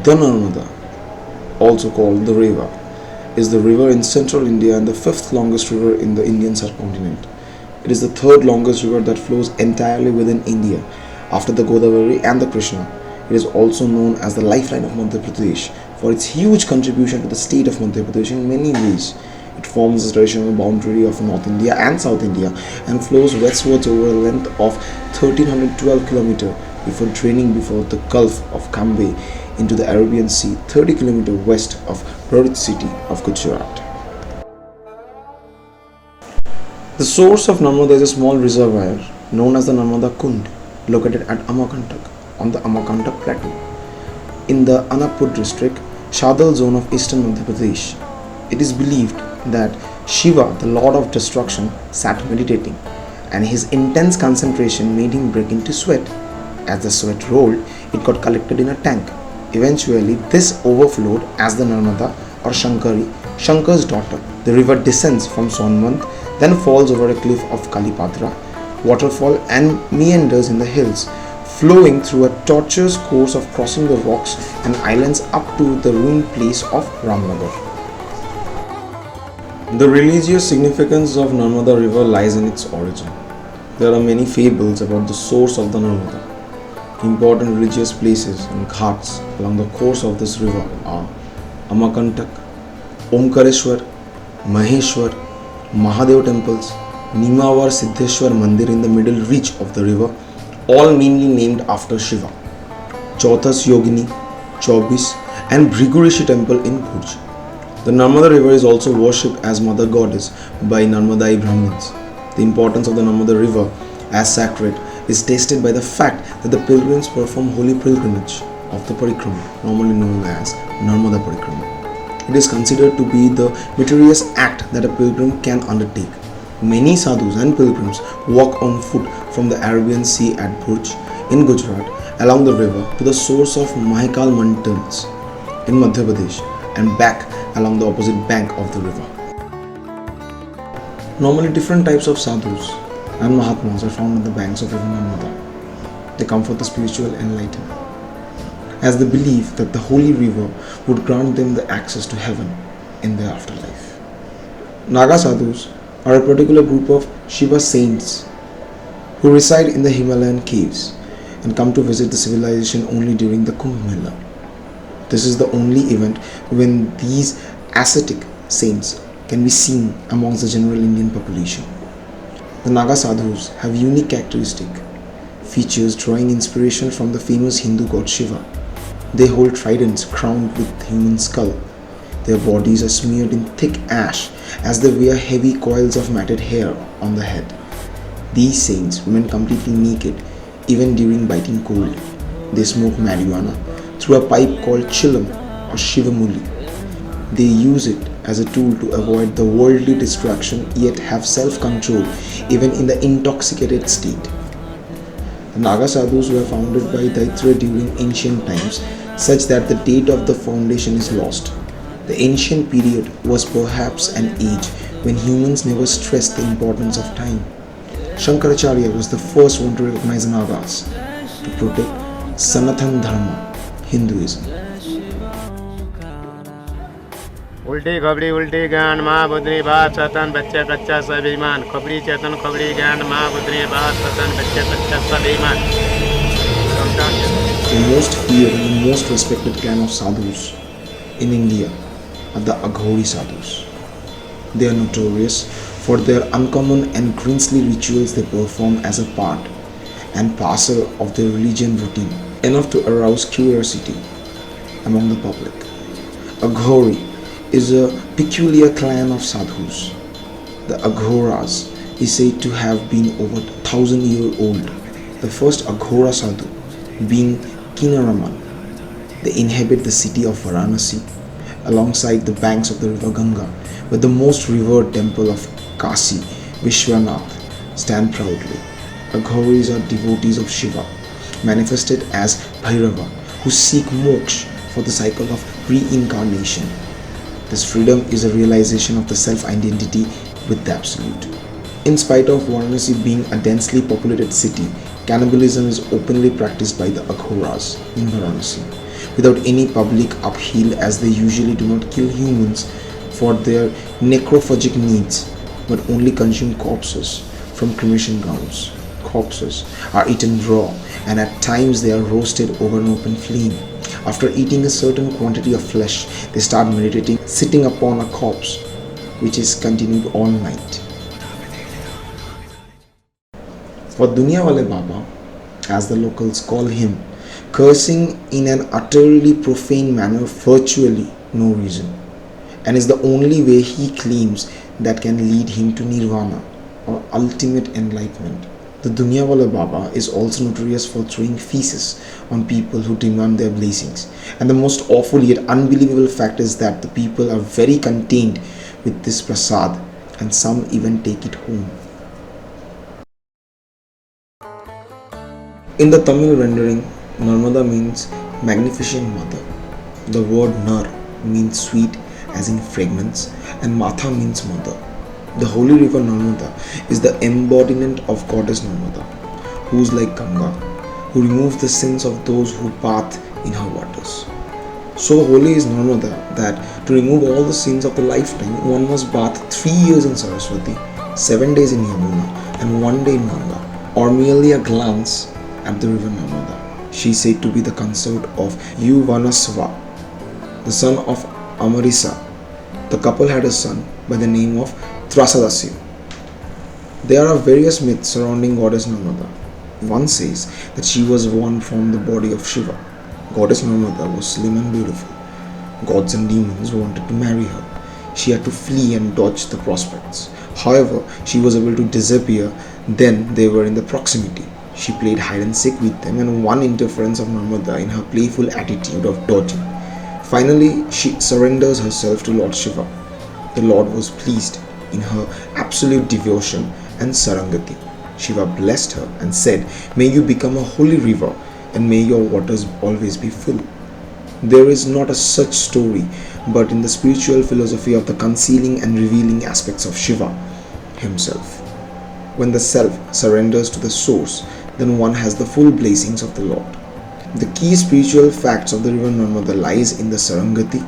The Narmada, also called the Reva, is the river in central India and the fifth longest river in the Indian subcontinent. It is the third longest river that flows entirely within India after the Godavari and the Krishna. It is also known as the lifeline of Madhya Pradesh for its huge contribution to the state of Madhya Pradesh in many ways. It forms the traditional boundary of North India and South India and flows westwards over a length of 1312 km before draining before the Gulf of Cambay into the Arabian Sea 30 km west of Bharat city of Gujarat. The source of Narmada is a small reservoir known as the Narmada Kund, located at Amakantak on the Amakantak plateau in the Anapur district, Shadal zone of eastern Madhya Pradesh. It is believed that Shiva, the lord of destruction, sat meditating, and his intense concentration made him break into sweat. As the sweat rolled, it got collected in a tank. Eventually, this overflowed as the Narmada or Shankari, Shankar's daughter. The river descends from Sonmant, then falls over a cliff of Kalipatra waterfall and meanders in the hills, flowing through a tortuous course of crossing the rocks and islands up to the ruined place of Ramnagar. The religious significance of Narmada river lies in its origin. There are many fables about the source of the Narmada. Important religious places and ghats along the course of this river are Amakantak, Omkareshwar, Maheshwar, Mahadev temples, Nimawar Siddheshwar Mandir in the middle reach of the river, all mainly named after Shiva, Chauthas Yogini, Chaubis and Bhrigurishi temple in Bhuj. The Narmada river is also worshipped as mother goddess by Narmadai Brahmins. The importance of the Narmada river as sacred is tested by the fact that the pilgrims perform holy pilgrimage of the Parikrama, normally known as Narmada Parikrama. It is considered to be the meritorious act that a pilgrim can undertake. Many sadhus and pilgrims walk on foot from the Arabian Sea at Bhuj in Gujarat along the river to the source of Mahikal mountains in Madhya Pradesh and back along the opposite bank of the river. Normally, different types of sadhus and Mahatmas are found on the banks of river Narmada. They come for the spiritual enlightenment, as they believe that the holy river would grant them the access to heaven in their afterlife. Naga sadhus are a particular group of Shiva saints who reside in the Himalayan caves and come to visit the civilization only during the Kumbh Mela. This is the only event when these ascetic saints can be seen amongst the general Indian population. The Naga sadhus have unique characteristic features drawing inspiration from the famous Hindu god Shiva. They hold tridents crowned with human skull. Their bodies are smeared in thick ash as they wear heavy coils of matted hair on the head. These saints remain completely naked even during biting cold. They smoke marijuana through a pipe called chilam or shivamuli. They use it as a tool to avoid the worldly distraction yet have self-control even in the intoxicated state. The Naga sadhus were founded by Daitra during ancient times such that the date of the foundation is lost. The ancient period was perhaps an age when humans never stressed the importance of time. Shankaracharya was the first one to recognize Nagas to protect Sanatana Dharma, Hinduism. उल्टी खबड़ी उल्टी ज्ञान माँ बुद्धि बात सतन बच्चे कच्चा सब ईमान खबड़ी चेतन खबड़ी ज्ञान माँ बुद्धि बात सतन बच्चे कच्चा सब ईमान. The most feared and the most respected clan of sadhus in India are the Aghori sadhus. They are notorious for their uncommon and grisly rituals they perform as a part and parcel of their religion routine, enough to arouse curiosity among the public. Aghori is a peculiar clan of sadhus. The Aghoras is said to have been over 1,000-year-old. The first Aghora sadhu being Kinaraman. They inhabit the city of Varanasi alongside the banks of the river Ganga, where the most revered temple of Kasi Vishwanath stand proudly. Aghoris are devotees of Shiva, manifested as Bhairava, who seek moksha for the cycle of reincarnation. This freedom is a realization of the self-identity with the Absolute. In spite of Varanasi being a densely populated city, Cannibalism is openly practiced by the Aghoras in Varanasi without any public upheaval, as they usually do not kill humans for their necrophagic needs but only consume corpses from cremation grounds. Corpses are eaten raw, and at times they are roasted over an open flame. After eating a certain quantity of flesh, they start meditating, sitting upon a corpse, which is continued all night. For Dunya Wale Baba, as the locals call him, cursing in an utterly profane manner virtually no reason, and is the only way he claims that can lead him to nirvana or ultimate enlightenment. The Dunya Wale Baba is also notorious for throwing feces on people who demand their blessings, and the most awful yet unbelievable fact is that the people are very contained with this prasad, and some even take it home. In the Tamil rendering, Narmada means magnificent mother. The word Nar means sweet as in fragrance, and Matha means mother. The holy river Narmada is the embodiment of goddess Narmada, who is like Ganga, who removes the sins of those who bathe in her waters. So holy is Narmada that to remove all the sins of the lifetime, one must bathe 3 years in Saraswati, 7 days in Yamuna, and 1 day in Ganga, or merely a glance at the river Narmada. She is said to be the consort of Yuvanasva, the son of Amarisa. The couple had a son by the name of Trasadasya. There are various myths surrounding goddess Narmada. One says that she was born from the body of Shiva. Goddess Narmada was slim and beautiful. Gods and demons wanted to marry her. She had to flee and dodge the prospects. However, she was able to disappear. Then they were in the proximity. She played hide and seek with them and won interference of Narmada in her playful attitude of dodging. Finally, she surrenders herself to Lord Shiva. The Lord was pleased in her absolute devotion and sarangati. Shiva blessed her and said, "May you become a holy river and may your waters always be full." There is not a such story, but in the spiritual philosophy of the concealing and revealing aspects of Shiva himself. When the self surrenders to the source, then one has the full blessings of the Lord. The key spiritual facts of the river Narmada lies in the sarangati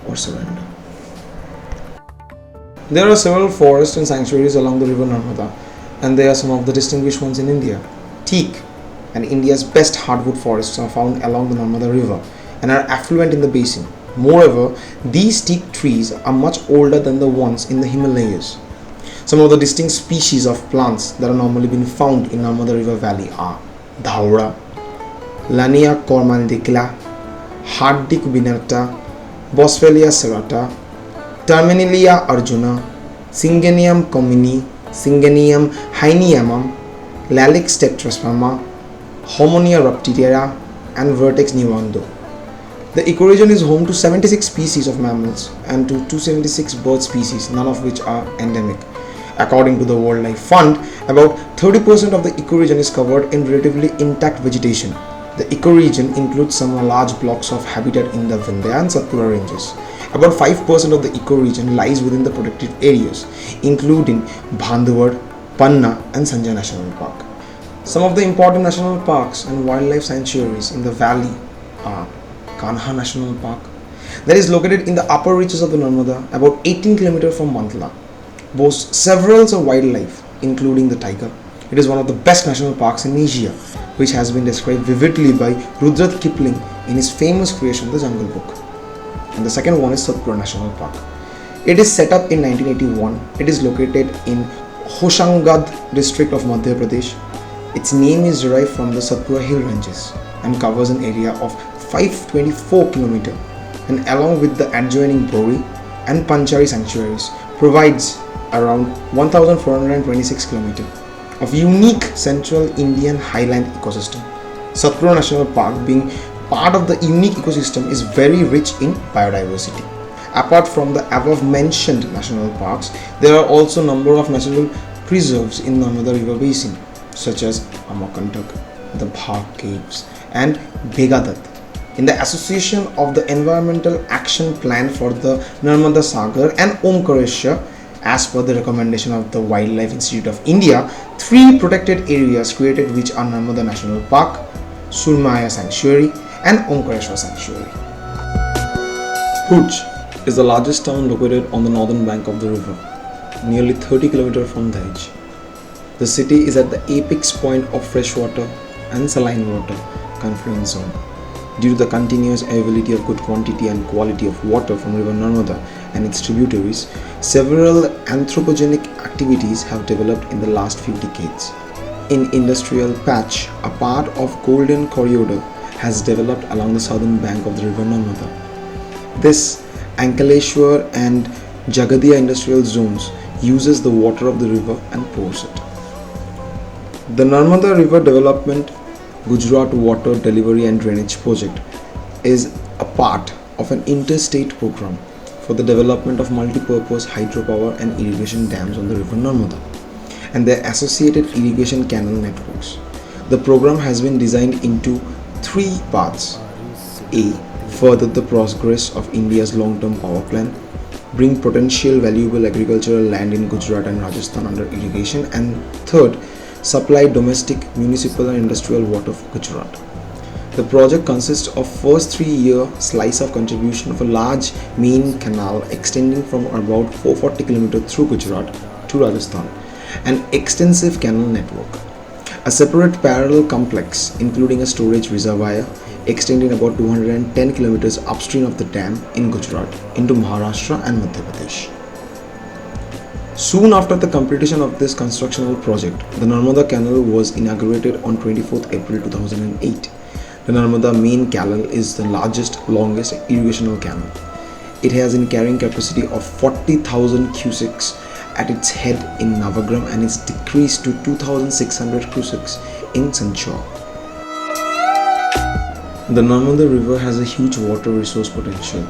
or surrender. There are several forests and sanctuaries along the river Narmada, and they are some of the distinguished ones in India. Teak and India's best hardwood forests are found along the Narmada river and are affluent in the basin. Moreover, these teak trees are much older than the ones in the Himalayas. Some of the distinct species of plants that are normally been found in Narmada River Valley are Dhaura, Lania cormandicula, Hardic binerta, Boswellia serrata, Terminalia arjuna, Syngenium comini, Syngenium hyneamum, Lalix tetrasperma, Homonia ruptitera, and Vertex nivando. The ecoregion is home to 76 species of mammals and to 276 bird species, none of which are endemic. According to the World Life Fund, about 30% of the ecoregion is covered in relatively intact vegetation. The ecoregion includes some large blocks of habitat in the Vindhya and Satpura ranges. About 5% of the ecoregion lies within the protected areas, including Bandhavgarh, Panna and Sanjay National Park. Some of the important national parks and wildlife sanctuaries in the valley are Kanha National Park, that is located in the upper reaches of the Narmada, about 18 km from Mantla. Boasts several of wildlife, including the tiger. It is one of the best national parks in Asia, which has been described vividly by Rudyard Kipling in his famous creation, The Jungle Book. And the second one is Satpura National Park. It is set up in 1981. It is located in Hoshangabad district of Madhya Pradesh. Its name is derived from the Satpura hill ranges and covers an area of 524 km, and along with the adjoining Bori and Panchari sanctuaries provides around 1426 km of unique central Indian highland ecosystem. Satpura National Park, being part of the unique ecosystem, is very rich in biodiversity. Apart from the above mentioned national parks, there are also a number of natural preserves in Narmada River Basin, such as Amakantak, the Bhag Caves and Bhegadat. In the association of the Environmental Action Plan for the Narmada Sagar and Omkareshwar, As per the recommendation of the Wildlife Institute of India, 3 protected areas created, which are Narmada National Park, Surmaya Sanctuary and Omkareshwar Sanctuary. Bhuj is the largest town located on the northern bank of the river, nearly 30 km from Dahej. The city is at the apex point of freshwater and saline water confluence zone. Due to the continuous availability of good quantity and quality of water from river Narmada and its tributaries, several anthropogenic activities have developed in the last few decades. In industrial patch, a part of golden corridor has developed along the southern bank of the river Narmada. This Ankaleshwar and Jagadia industrial zones uses the water of the river and pours it. The Narmada River Development Gujarat Water Delivery and Drainage Project is a part of an interstate program for the development of multi-purpose hydropower and irrigation dams on the river Narmada and their associated irrigation canal networks. The program has been designed into 3 parts. A. Further the progress of India's long-term power plan, bring potential valuable agricultural land in Gujarat and Rajasthan under irrigation, and third, supply domestic, municipal and industrial water for Gujarat. The project consists of first 3-year slice of contribution of a large main canal extending from about 440 km through Gujarat to Rajasthan, an extensive canal network. A separate parallel complex including a storage reservoir extending about 210 km upstream of the dam in Gujarat into Maharashtra and Madhya Pradesh. Soon after the completion of this constructional project, the Narmada Canal was inaugurated on 24th April 2008. The Narmada main canal is the largest, longest irrigational canal. It has a carrying capacity of 40,000 cusecs at its head in Navagram and is decreased to 2,600 cusecs in Sanchor. The Narmada River has a huge water resource potential,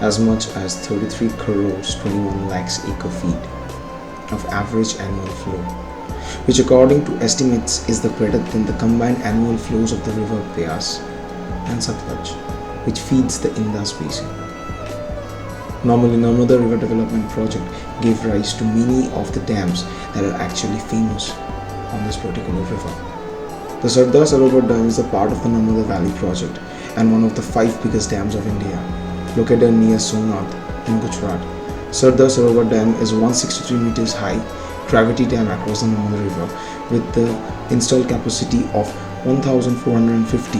as much as 33 crores 21 lakhs acre feet of average annual flow, which according to estimates is the greater than the combined annual flows of the river Beas and Satluj, which feeds the Indus basin. Normally, Narmada River Development Project gave rise to many of the dams that are actually famous on this particular river. The Sardar Sarovar Dam is a part of the Narmada Valley project and one of the 5 biggest dams of India, located near Somnath in Gujarat. Sardar Sarovar Dam is 163 meters high gravity dam across the Narmada River with the installed capacity of 1450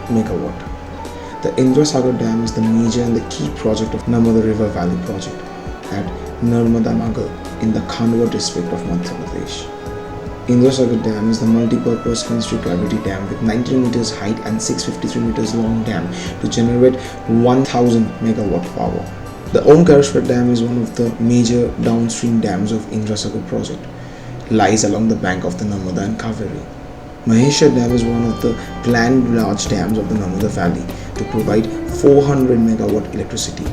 megawatt. The Indrasagar Dam is the major and the key project of Narmada River Valley project at Narmada Nagar in the Khandwa district of Madhya Pradesh. Indrasagar Dam is the multi-purpose construct gravity dam with 19 meters height and 653 meters long dam to generate 1000 megawatt power. The Omkareshwar Dam is one of the major downstream dams of Indrasagar project. Lies along the bank of the Narmada and Kaveri. Maheshwar Dam is one of the planned large dams of the Narmada Valley to provide 400 megawatt electricity.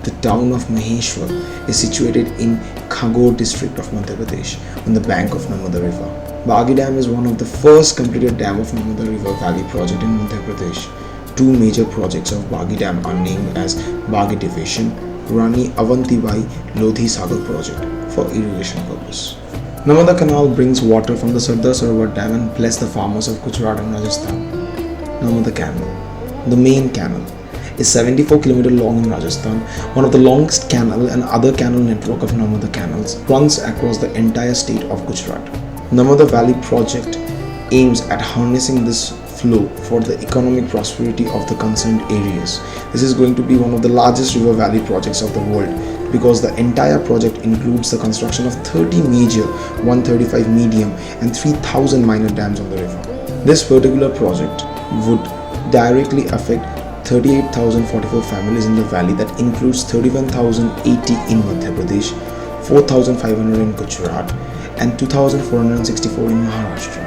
The town of Maheshwar is situated in Aghori district of Madhya Pradesh on the bank of Narmada River. Baghi Dam is one of the first completed dam of Narmada River Valley project in Madhya Pradesh. 2 major projects of Baghi Dam are named as Baghi Division, Rani Avantibai Lodhi Sagar project for irrigation purpose. Narmada Canal brings water from the Sardar Sarovar Dam and bless the farmers of Gujarat and Rajasthan. Narmada Canal, the main canal, is 74 km long in Rajasthan, one of the longest canal and other canal network of Narmada canals, runs across the entire state of Gujarat. Narmada Valley project aims at harnessing this flow for the economic prosperity of the concerned areas. This is going to be one of the largest river valley projects of the world because the entire project includes the construction of 30 major, 135 medium and 3000 minor dams on the river. This particular project would directly affect 38,044 families in the valley, that includes 31,080 in Madhya Pradesh, 4,500 in Gujarat and 2,464 in Maharashtra.